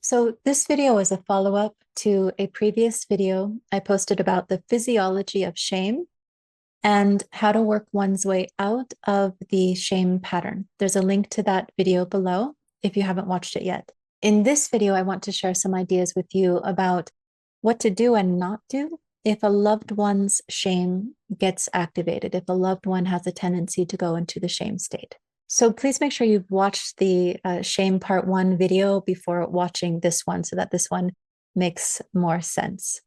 So this video is a follow-up to a previous video I posted about the physiology of shame and how to work one's way out of the shame pattern. There's a link to that video below if you haven't watched it yet. In this video, I want to share some ideas with you about what to do and not do if a loved one's shame gets activated, if a loved one has a tendency to go into the shame state. So please make sure you've watched the shame part 1 video before watching this one so that this one makes more sense.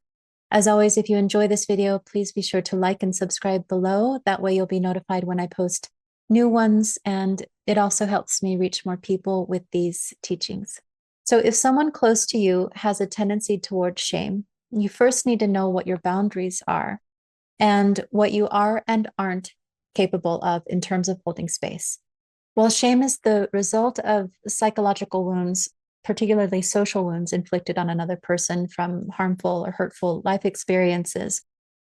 As always, if you enjoy this video, please be sure to like and subscribe below. That way you'll be notified when I post new ones, and it also helps me reach more people with these teachings. So if someone close to you has a tendency towards shame, you first need to know what your boundaries are and what you are and aren't capable of in terms of holding space. While shame is the result of psychological wounds, particularly social wounds inflicted on another person from harmful or hurtful life experiences,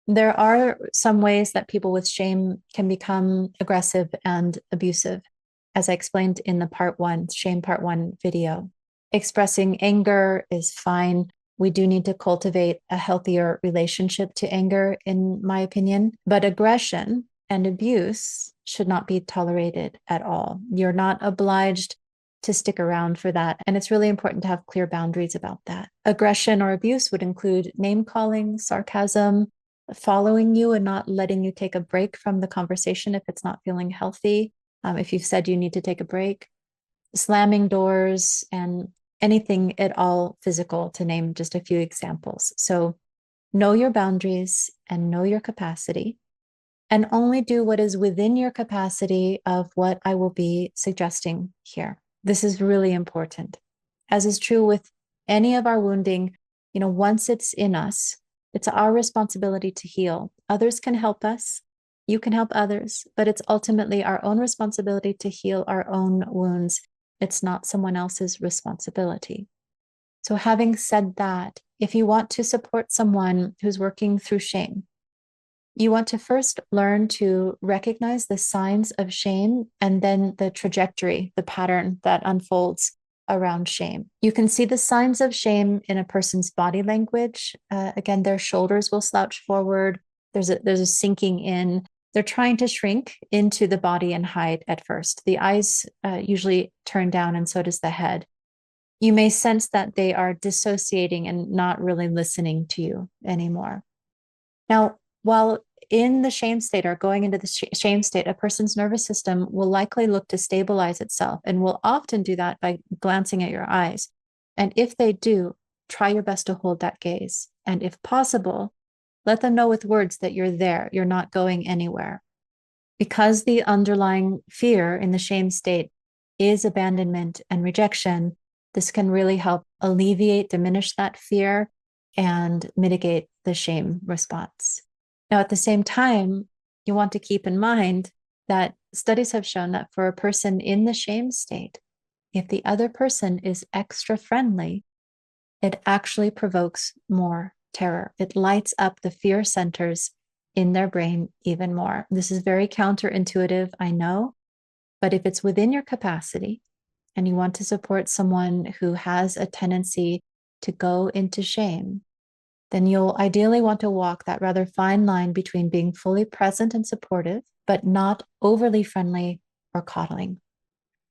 there are some ways that people with shame can become aggressive and abusive, as I explained in the shame part 1 video. Expressing anger is fine. We do need to cultivate a healthier relationship to anger, in my opinion, but aggression and abuse should not be tolerated at all. You're not obliged to stick around for that. And it's really important to have clear boundaries about that. Aggression or abuse would include name calling, sarcasm, following you and not letting you take a break from the conversation if it's not feeling healthy. If you've said you need to take a break, slamming doors, and anything at all physical, to name just a few examples. So know your boundaries and know your capacity, and only do what is within your capacity of what I will be suggesting here. This is really important. As is true with any of our wounding, once it's in us, it's our responsibility to heal. Others can help us. You can help others, but it's ultimately our own responsibility to heal our own wounds. It's not someone else's responsibility. So having said that, if you want to support someone who's working through shame, you want to first learn to recognize the signs of shame and then the trajectory, the pattern that unfolds around shame. You can see the signs of shame in a person's body language. Again, their shoulders will slouch forward. There's a sinking in. They're trying to shrink into the body and hide at first. The eyes usually turn down, and so does the head. You may sense that they are dissociating and not really listening to you anymore. Now, while in the shame state or going into the shame state, a person's nervous system will likely look to stabilize itself and will often do that by glancing at your eyes. And if they do, try your best to hold that gaze. And if possible, let them know with words that you're there, you're not going anywhere. Because the underlying fear in the shame state is abandonment and rejection, this can really help alleviate, diminish that fear, and mitigate the shame response. Now, at the same time, you want to keep in mind that studies have shown that for a person in the shame state, if the other person is extra friendly, it actually provokes more terror. It lights up the fear centers in their brain even more. This is very counterintuitive, I know, but if it's within your capacity and you want to support someone who has a tendency to go into shame, then you'll ideally want to walk that rather fine line between being fully present and supportive, but not overly friendly or coddling.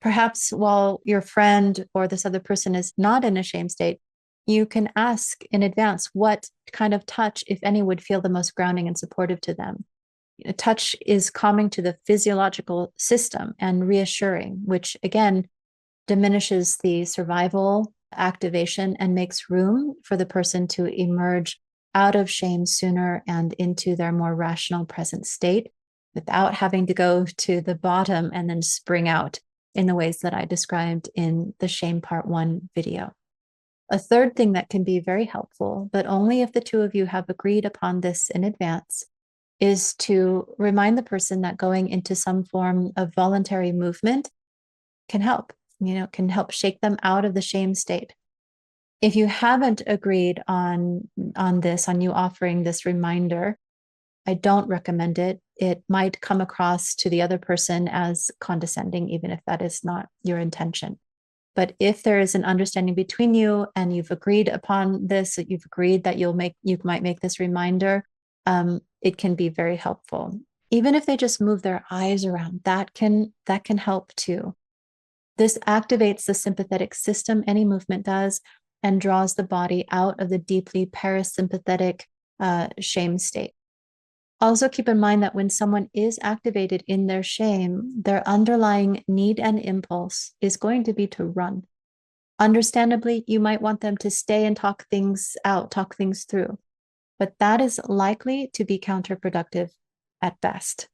Perhaps while your friend or this other person is not in a shame state, you can ask in advance what kind of touch, if any, would feel the most grounding and supportive to them. Touch is calming to the physiological system and reassuring, which again diminishes the survival activation and makes room for the person to emerge out of shame sooner and into their more rational present state without having to go to the bottom and then spring out in the ways that I described in the shame part 1 video. A third thing that can be very helpful, but only if the two of you have agreed upon this in advance, is to remind the person that going into some form of voluntary movement can help. Can help shake them out of the shame state. If you haven't agreed on you offering this reminder, I don't recommend it. It might come across to the other person as condescending, even if that is not your intention. But if there is an understanding between you and you've agreed upon this, you've agreed that you might make this reminder, it can be very helpful. Even if they just move their eyes around, that can help too. This activates the sympathetic system, any movement does, and draws the body out of the deeply parasympathetic shame state. Also, keep in mind that when someone is activated in their shame, their underlying need and impulse is going to be to run. Understandably, you might want them to stay and talk things out, talk things through, but that is likely to be counterproductive at best.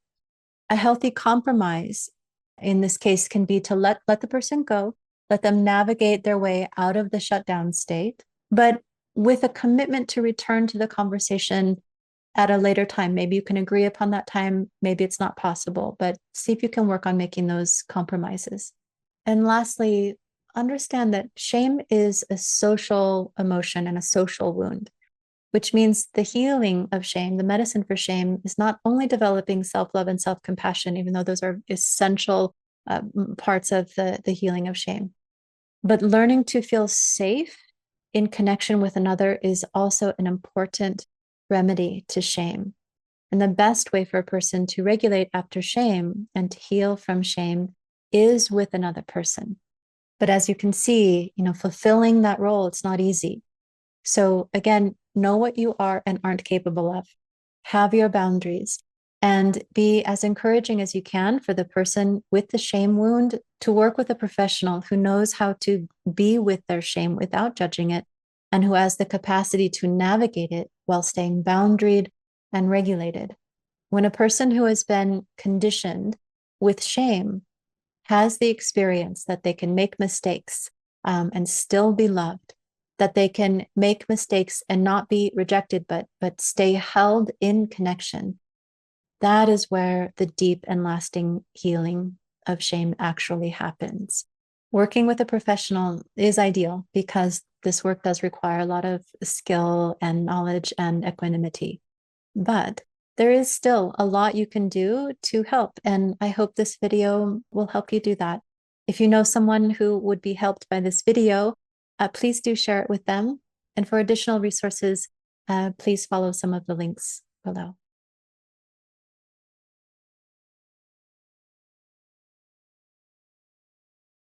A healthy compromise in this case can be to let the person go, let them navigate their way out of the shutdown state, but with a commitment to return to the conversation at a later time. Maybe you can agree upon that time, maybe it's not possible, but see if you can work on making those compromises. And lastly, understand that shame is a social emotion and a social wound, which means the healing of shame, the medicine for shame, is not only developing self-love and self-compassion, even though those are essential parts of the healing of shame, but learning to feel safe in connection with another is also an important remedy to shame. And the best way for a person to regulate after shame and to heal from shame is with another person. But as you can see, fulfilling that role, it's not easy. So again, know what you are and aren't capable of. Have your boundaries and be as encouraging as you can for the person with the shame wound to work with a professional who knows how to be with their shame without judging it and who has the capacity to navigate it while staying boundaried and regulated. When a person who has been conditioned with shame has the experience that they can make mistakes and still be loved, that they can make mistakes and not be rejected, but stay held in connection, that is where the deep and lasting healing of shame actually happens. Working with a professional is ideal because this work does require a lot of skill and knowledge and equanimity. But there is still a lot you can do to help, and I hope this video will help you do that. If you know someone who would be helped by this video, please do share it with them. And for additional resources, please follow some of the links below.